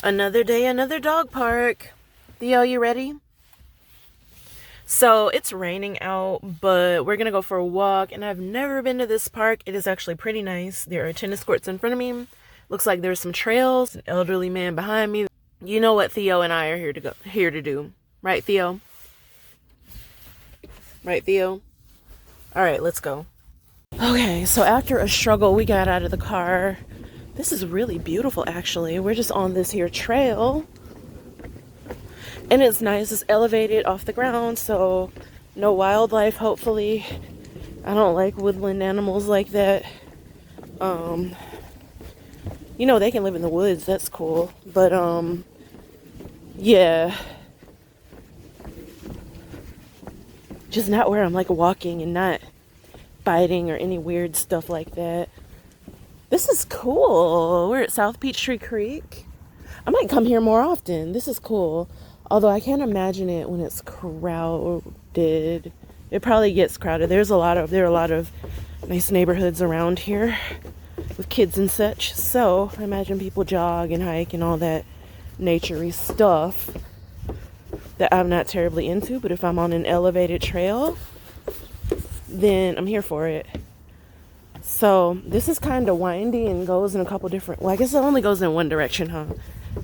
Another day, another dog park. Theo, you ready? So it's raining out, but we're gonna go for a walk, and I've never been to this park. It is actually pretty nice. There are tennis courts in front of me. Looks like there's some trails, an elderly man behind me. You know what Theo and I are here to do. Right, Theo? Right, Theo? Alright, let's go. Okay, so after a struggle, we got out of the car. This is really beautiful, actually. We're just on this here trail. And it's nice. It's elevated off the ground, so no wildlife, hopefully. I don't like woodland animals like that. You know, they can live in the woods. That's cool. But, yeah. Just not where I'm, like, walking and not biting or any weird stuff like that. This is cool. We're at South Peachtree Creek. I might come here more often. This is cool. Although I can't imagine it when it's crowded. It probably gets crowded. There are a lot of nice neighborhoods around here with kids and such. So I imagine people jog and hike and all that naturey stuff that I'm not terribly into. But if I'm on an elevated trail, then I'm here for it. So this is kind of windy and goes in a couple different... Well, I guess it only goes in one direction, huh?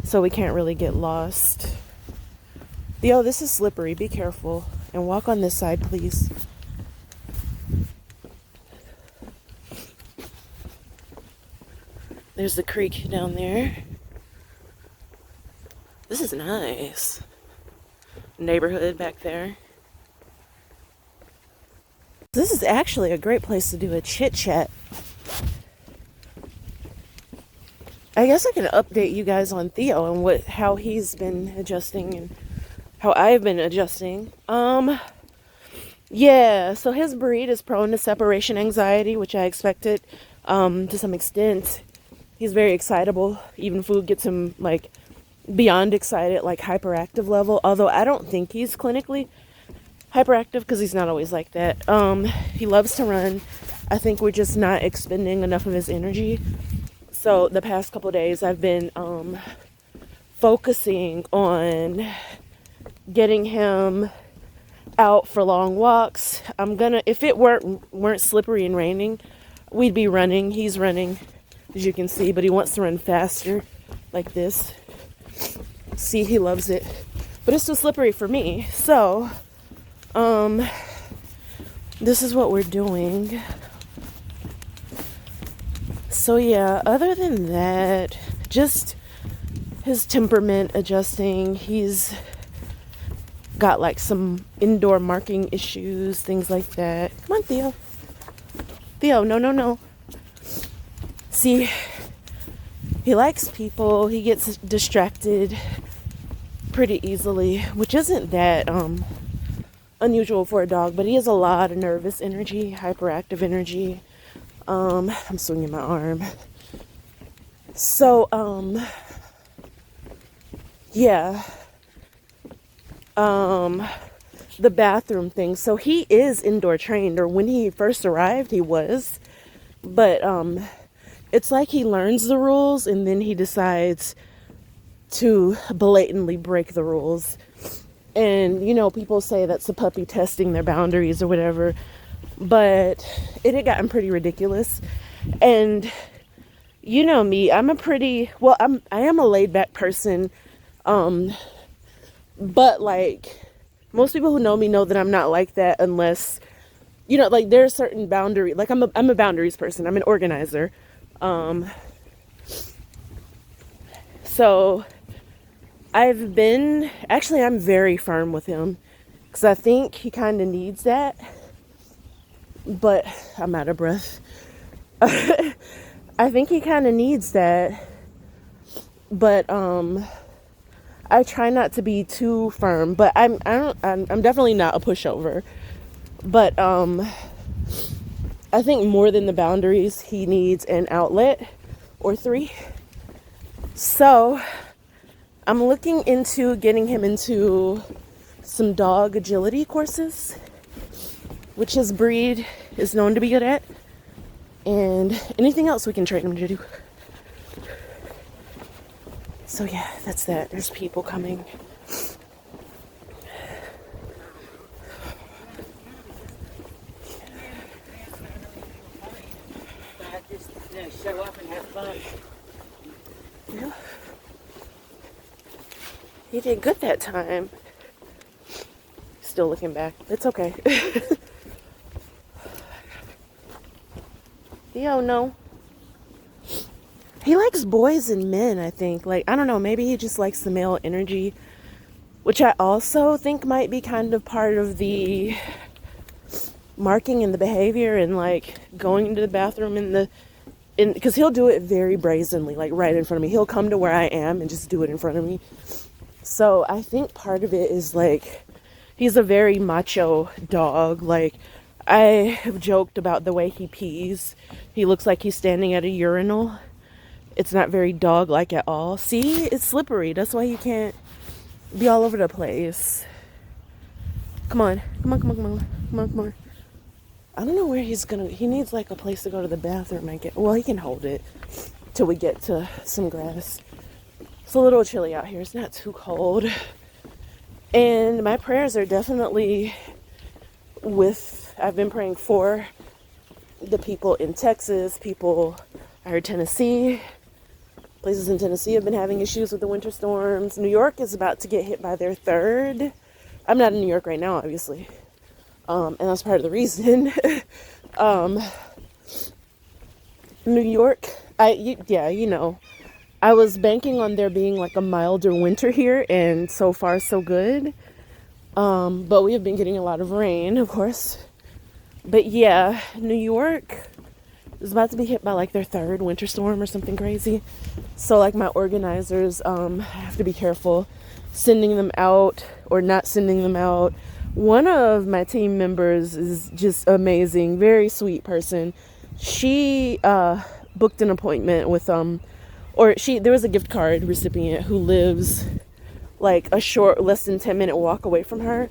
So we can't really get lost. Yo, this is slippery. Be careful. And walk on this side, please. There's the creek down there. This is nice. Neighborhood back there. This is actually a great place to do a chit-chat. I guess I can update you guys on Theo and how he's been adjusting and how I've been adjusting. Yeah, so his breed is prone to separation anxiety, which I expected to some extent. He's very excitable. Even food gets him, like, beyond excited, like hyperactive level. Although I don't think he's clinically hyperactive because he's not always like that. He loves to run. I think we're just not expending enough of his energy. So the past couple days I've been focusing on getting him out for long walks. If it weren't slippery and raining, we'd be running. He's running, as you can see, but he wants to run faster like this. See, he loves it. But it's too slippery for me. So, this is what we're doing. So yeah, other than that, just his temperament adjusting. He's got like some indoor marking issues, things like that. Come on, Theo. Theo, no. See, he likes people. He gets distracted pretty easily, which isn't that unusual for a dog, but he has a lot of nervous energy, hyperactive energy. I'm swinging my arm. So, yeah. The bathroom thing. So he is indoor trained, or when he first arrived, he was. But, it's like he learns the rules and then he decides to blatantly break the rules. And, you know, people say that's the puppy testing their boundaries or whatever. But it had gotten pretty ridiculous. And you know me, I am a laid back person. But like most people who know me know that I'm not like that unless, you know, like there's certain boundary, like I'm a boundaries person. I'm an organizer. So I'm very firm with him because I think he kind of needs that. But I'm out of breath. I think he kind of needs that. But I try not to be too firm. But I'm definitely not a pushover. But I think more than the boundaries, he needs an outlet or 3. So I'm looking into getting him into some dog agility courses, which his breed is known to be good at, and anything else we can train him to do. So yeah, that's that. There's people coming. Show up and have fun. Yeah. He did good that time. Still looking back. It's okay. Theo, no. He likes boys and men, I think. Like, I don't know, maybe he just likes the male energy, which I also think might be kind of part of the marking and the behavior and like going into the bathroom because he'll do it very brazenly, like right in front of me. He'll come to where I am and just do it in front of me. So I think part of it is like he's a very macho dog. Like, I have joked about the way he pees. He looks like he's standing at a urinal. It's not very dog-like at all. See, it's slippery. That's why you can't be all over the place. Come on. Come on, come on, come on. Come on, come on. I don't know where he's gonna... He needs like a place to go to the bathroom. Well, he can hold it till we get to some grass. It's a little chilly out here. It's not too cold. And my prayers are definitely I've been praying for the people in Texas, I heard Tennessee. Places in Tennessee have been having issues with the winter storms. New York is about to get hit by their third. I'm not in New York right now, obviously. And that's part of the reason. New York, I was banking on there being like a milder winter here, and so far so good. But we have been getting a lot of rain, of course. But yeah, New York is about to be hit by like their third winter storm or something crazy. So like my organizers have to be careful sending them out or not sending them out. One of my team members is just amazing, very sweet person. She booked an appointment with there was a gift card recipient who lives like a short, less than 10-minute walk away from her.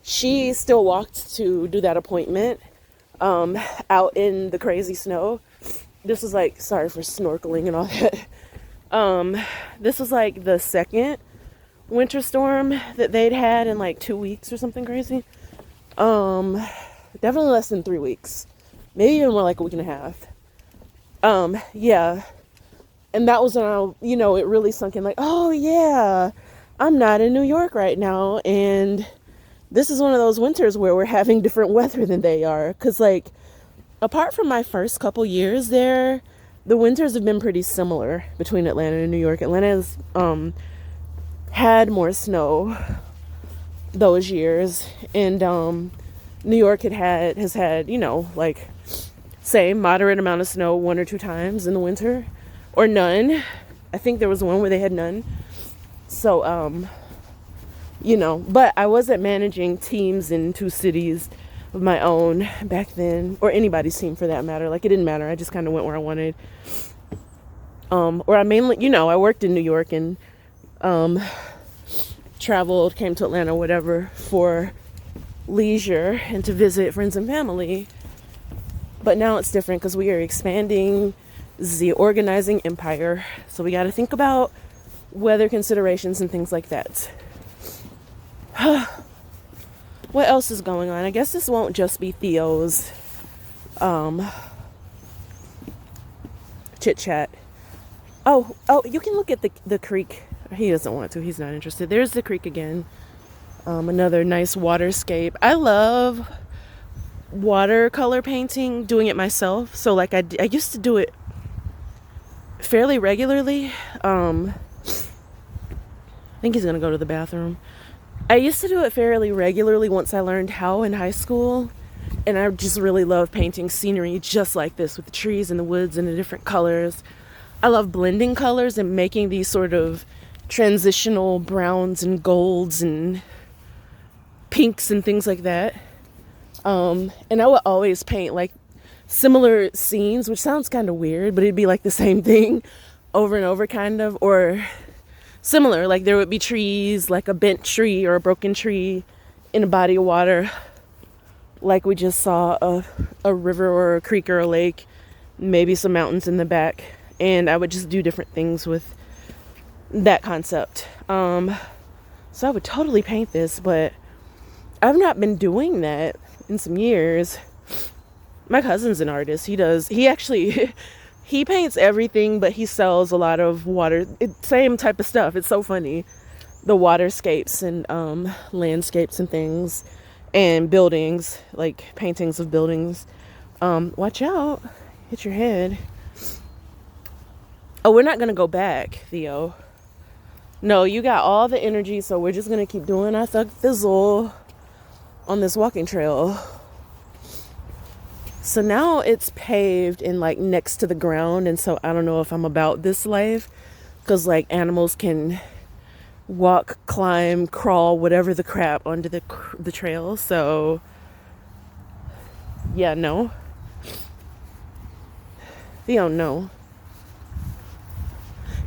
She still walked to do that appointment out in the crazy snow. This was like, sorry for snorkeling and all that. This was like the second winter storm that they'd had in like 2 weeks or something crazy. Definitely less than 3 weeks. Maybe even more like a week and a half. Yeah. And that was when it really sunk in like, oh yeah, I'm not in New York right now. And this is one of those winters where we're having different weather than they are. Because like, apart from my first couple years there, the winters have been pretty similar between Atlanta and New York. Atlanta's had more snow those years, and New York has had like same moderate amount of snow 1 or 2 times in the winter, or none. I think there was one where they had none. So but I wasn't managing teams in 2 cities of my own back then, or anybody's team for that matter. Like, it didn't matter. I just kind of went where I wanted. Or I mainly, I worked in New York and traveled, came to Atlanta, whatever, for leisure and to visit friends and family. But now it's different because we are expanding the organizing empire. So we got to think about weather considerations and things like that. What else is going on? I guess this won't just be Theo's chit-chat. Oh, you can look at the creek. He doesn't want to. He's not interested. There's the creek again. Another nice waterscape. I love watercolor painting, doing it myself. So like I used to do it fairly regularly. I think he's gonna go to the bathroom. I used to do it fairly regularly once I learned how in high school. And I just really love painting scenery just like this, with the trees and the woods and the different colors. I love blending colors and making these sort of transitional browns and golds and pinks and things like that. And I would always paint like similar scenes, which sounds kind of weird, but it'd be like the same thing over and over kind of, or similar. Like there would be trees, like a bent tree or a broken tree in a body of water. Like we just saw a river or a creek or a lake, maybe some mountains in the back. And I would just do different things with that concept. So I would totally paint this, but I've not been doing that in some years. My cousin's an artist. He actually he paints everything, but he sells a lot of same type of stuff. It's so funny. The waterscapes and landscapes and things, and buildings, like paintings of buildings. Watch out, hit your head. Oh, we're not gonna go back, Theo. No, you got all the energy, so we're just gonna keep doing our thug fizzle on this walking trail. So now it's paved and like next to the ground, and so I don't know if I'm about this life, because like animals can walk, climb, crawl, whatever the crap onto the trail. So yeah, no. Theo, no.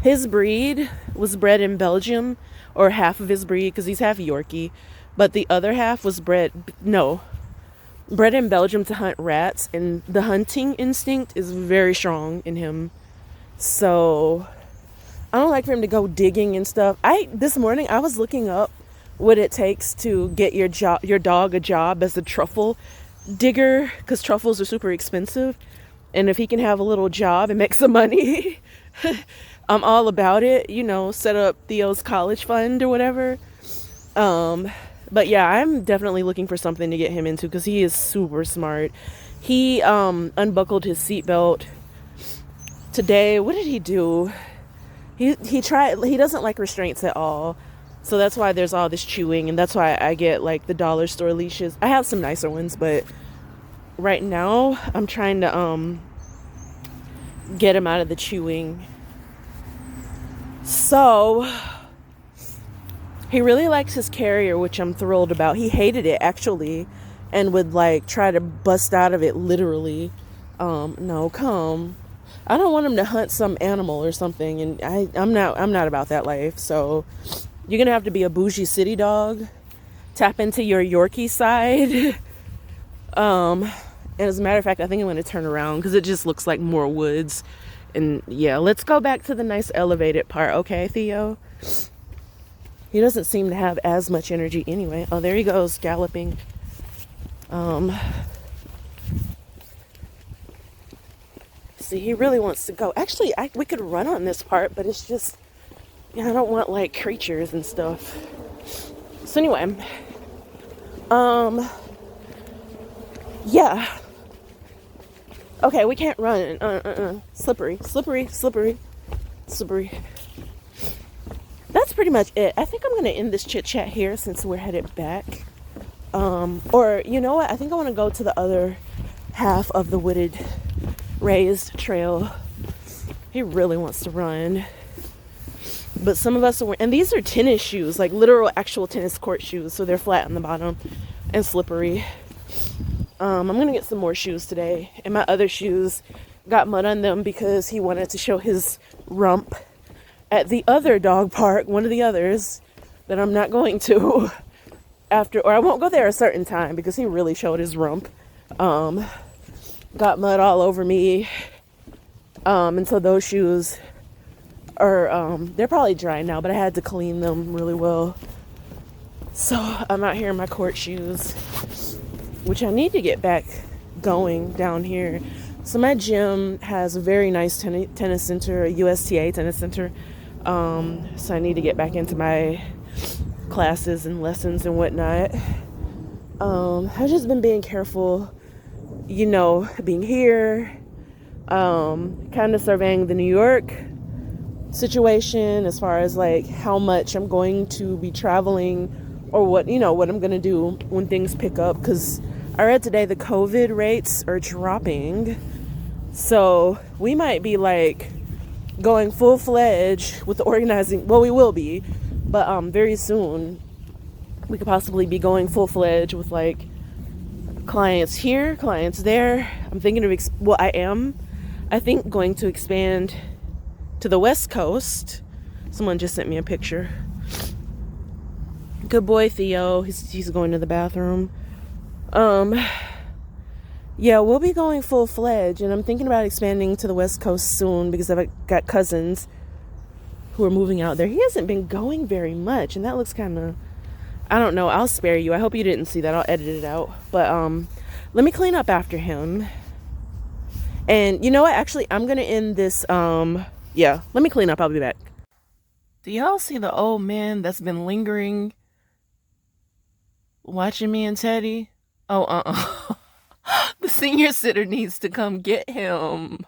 His breed was bred in Belgium, or half of his breed, because he's half Yorkie, but the other half was bred in Belgium to hunt rats, and the hunting instinct is very strong in him. So I don't like for him to go digging and stuff. This morning I was looking up what it takes to get your dog a job as a truffle digger, because truffles are super expensive, and if he can have a little job and make some money, I'm all about it. Set up Theo's college fund or whatever. But yeah, I'm definitely looking for something to get him into, because he is super smart. He unbuckled his seatbelt today. What did he do? He doesn't like restraints at all. So that's why there's all this chewing, and that's why I get like the dollar store leashes. I have some nicer ones, but right now I'm trying to get him out of the chewing. So he really likes his carrier, which I'm thrilled about. He hated it actually, and would like try to bust out of it literally. No, come. I don't want him to hunt some animal or something, and I'm not about that life. So you're gonna have to be a bougie city dog. Tap into your Yorkie side. And as a matter of fact, I think I'm gonna turn around because it just looks like more woods. And yeah, let's go back to the nice elevated part, okay, Theo? He doesn't seem to have as much energy anyway. Oh, there he goes, galloping. See, he really wants to go. Actually, we could run on this part, but it's just, I don't want like creatures and stuff. So anyway, yeah. Okay, we can't run. Slippery. That's pretty much it. I think I'm going to end this chit-chat here since we're headed back. Or, you know what? I think I want to go to the other half of the wooded, raised trail. He really wants to run. But some of us are wearing, and these are tennis shoes, like literal actual tennis court shoes. So they're flat on the bottom and slippery. I'm going to get some more shoes today. And my other shoes got mud on them because he wanted to show his rump at the other dog park, one of the others, that I'm not going to or I won't go there a certain time because he really showed his rump. Got mud all over me. And so those shoes are, they're probably dry now, but I had to clean them really well. So I'm out here in my court shoes, which I need to get back going down here. So my gym has a very nice tennis center, a USTA tennis center. So I need to get back into my classes and lessons and whatnot. I've just been being careful, being here, kind of surveying the New York situation as far as like how much I'm going to be traveling, or what I'm going to do when things pick up, because I read today the COVID rates are dropping. So we might be like going full-fledged with the organizing. Well, we will be, but very soon we could possibly be going full-fledged with like clients here, clients there. I'm thinking of I think going to expand to the West Coast. Someone just sent me a picture. Good boy, Theo. He's going to the bathroom. Yeah, we'll be going full-fledged, and I'm thinking about expanding to the West Coast soon because I've got cousins who are moving out there. He hasn't been going very much, and that looks kind of, I don't know. I'll spare you. I hope you didn't see that. I'll edit it out. But let me clean up after him. And you know what? Actually, I'm gonna end this. Yeah, let me clean up. I'll be back. Do y'all see the old man that's been lingering, watching me and Teddy? Oh, the senior sitter needs to come get him.